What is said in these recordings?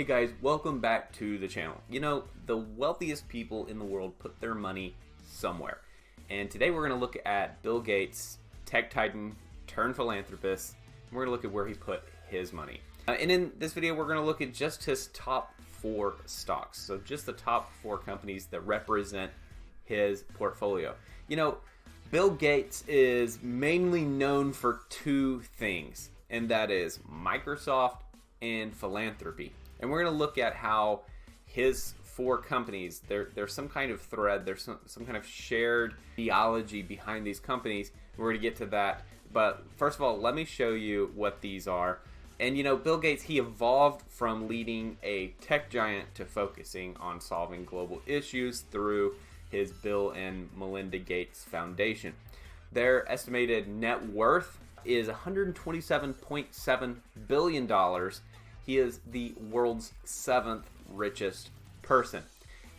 Hey guys, welcome back to the channel. You know, the wealthiest people in the world put their money somewhere. And today we're going to look at Bill Gates, tech titan turned philanthropist. And we're going to look at where he put his money. And in this video, we're going to look at just his top 4 stocks. So just the top 4 companies that represent his portfolio. You know, Bill Gates is mainly known for 2 things, and that is Microsoft and philanthropy. And we're going to look at how his 4 companies, there's some kind of thread, there's some kind of shared theology behind these companies. We're going to get to that. But first of all, let me show you what these are. And you know, Bill Gates, he evolved from leading a tech giant to focusing on solving global issues through his Bill and Melinda Gates Foundation. Their estimated net worth is $127.7 billion. He is the world's 7th richest person.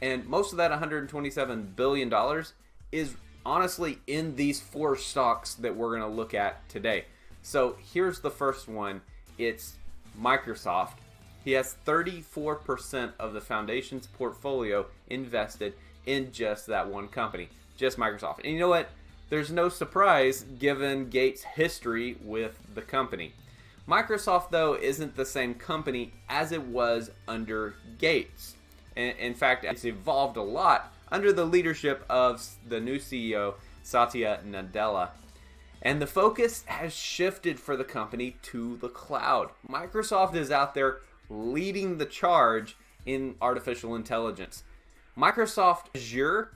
And most of that $127 billion is honestly in these 4 stocks that we're going to look at today. So here's the first one. It's Microsoft. He has 34% of the foundation's portfolio invested in just that one company, just Microsoft. And you know what? There's no surprise given Gates' history with the company. Microsoft, though, isn't the same company as it was under Gates. In fact, it's evolved a lot under the leadership of the new CEO, Satya Nadella. And the focus has shifted for the company to the cloud. Microsoft is out there leading the charge in artificial intelligence. Microsoft Azure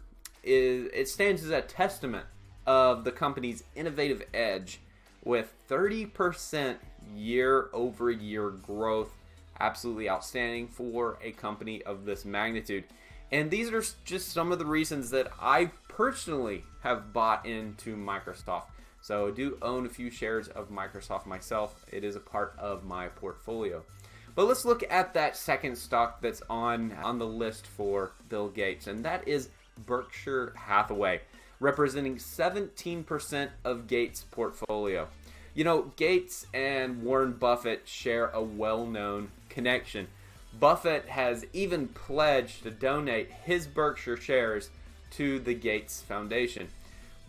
stands as a testament of the company's innovative edge with 30% year-over-year growth. Absolutely outstanding for a company of this magnitude. And these are just some of the reasons that I personally have bought into Microsoft. So I do own a few shares of Microsoft myself. It is a part of my portfolio. But let's look at that second stock that's on the list for Bill Gates, and that is Berkshire Hathaway, representing 17% of Gates' portfolio. You know, Gates and Warren Buffett share a well-known connection. Buffett has even pledged to donate his Berkshire shares to the Gates Foundation.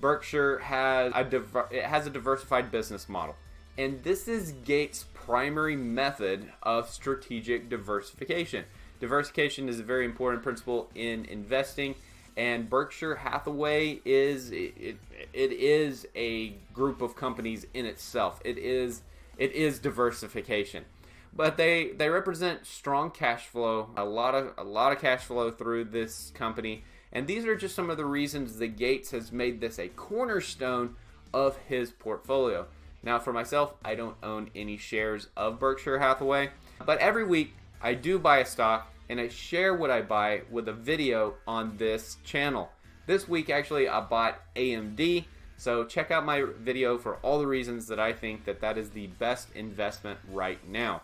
Berkshire has a diversified business model, and this is Gates' primary method of strategic diversification. Diversification is a very important principle in investing, and Berkshire Hathaway is a group of companies in itself. It is diversification, but they represent strong cash flow, a lot of cash flow through this company. And these are just some of the reasons that Gates has made this a cornerstone of his portfolio. Now, for myself, I don't own any shares of Berkshire Hathaway, but every week I do buy a stock and I share what I buy with a video on this channel. This week, actually, I bought AMD, so check out my video for all the reasons that I think that is the best investment right now.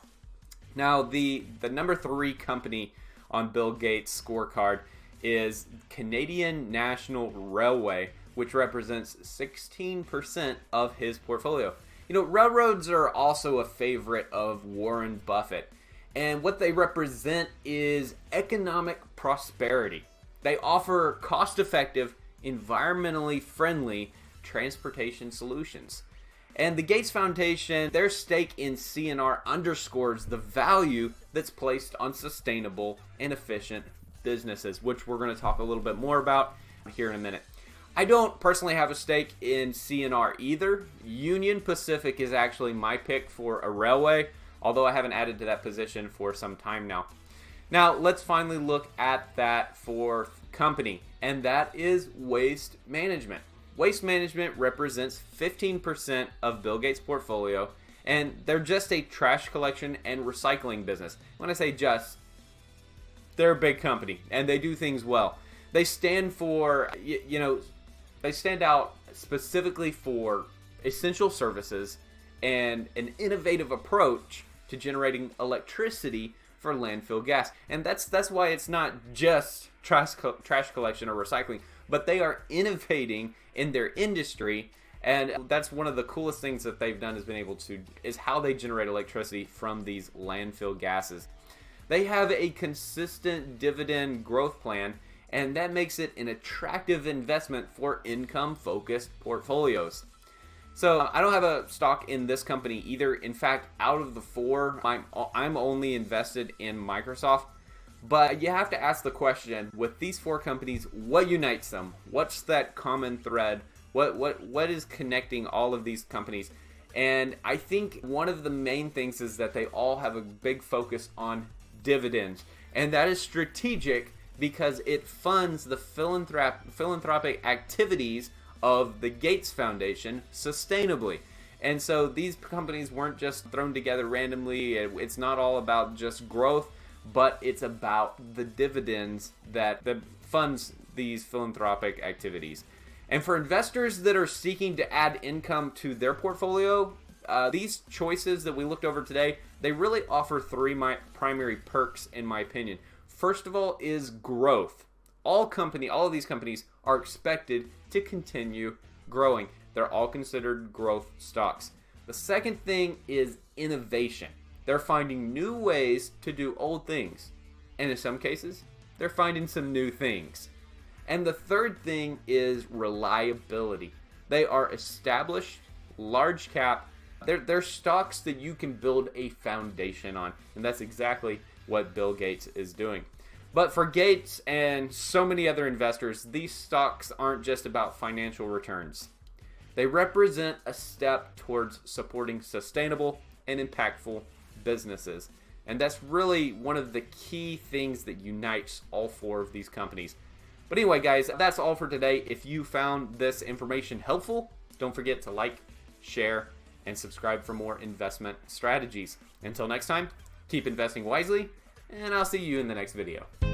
Now, the number 3 company on Bill Gates' scorecard is Canadian National Railway, which represents 16% of his portfolio. You know, railroads are also a favorite of Warren Buffett, and what they represent is economic prosperity. They offer cost-effective, environmentally friendly transportation solutions. And the Gates Foundation, their stake in CNR underscores the value that's placed on sustainable and efficient businesses, which we're going to talk a little bit more about here in a minute. I don't personally have a stake in CNR either. Union Pacific is actually my pick for a railway, although I haven't added to that position for some time now. Now, let's finally look at that 4th company, and that is Waste Management. Waste Management represents 15% of Bill Gates' portfolio, and they're just a trash collection and recycling business. When I say just, they're a big company, and they do things well. They stand for, they stand out specifically for essential services and an innovative approach to generating electricity for landfill gas. And that's why it's not just trash collection or recycling, but they are innovating in their industry. And that's one of the coolest things that they've done is how they generate electricity from these landfill gases. They have a consistent dividend growth plan, and that makes it an attractive investment for income-focused portfolios. So I don't have a stock in this company either. In fact, out of the four, I'm only invested in Microsoft. But you have to ask the question, with these four companies, what unites them? What's that common thread? What is connecting all of these companies? And I think one of the main things is that they all have a big focus on dividends. And that is strategic because it funds the philanthropic activities of the Gates Foundation sustainably. And so these companies weren't just thrown together randomly. It's not all about just growth, but it's about the dividends that funds these philanthropic activities. And for investors that are seeking to add income to their portfolio, these choices that we looked over today, they really offer three primary perks in my opinion. First of all is growth. All of these companies are expected to continue growing. They're all considered growth stocks. The second thing is innovation. They're finding new ways to do old things. And in some cases, they're finding some new things. And the third thing is reliability. They are established, large cap. They're stocks that you can build a foundation on. And that's exactly what Bill Gates is doing. But for Gates and so many other investors, these stocks aren't just about financial returns. They represent a step towards supporting sustainable and impactful businesses. And that's really one of the key things that unites all four of these companies. But anyway, guys, that's all for today. If you found this information helpful, don't forget to like, share, and subscribe for more investment strategies. Until next time, keep investing wisely, and I'll see you in the next video.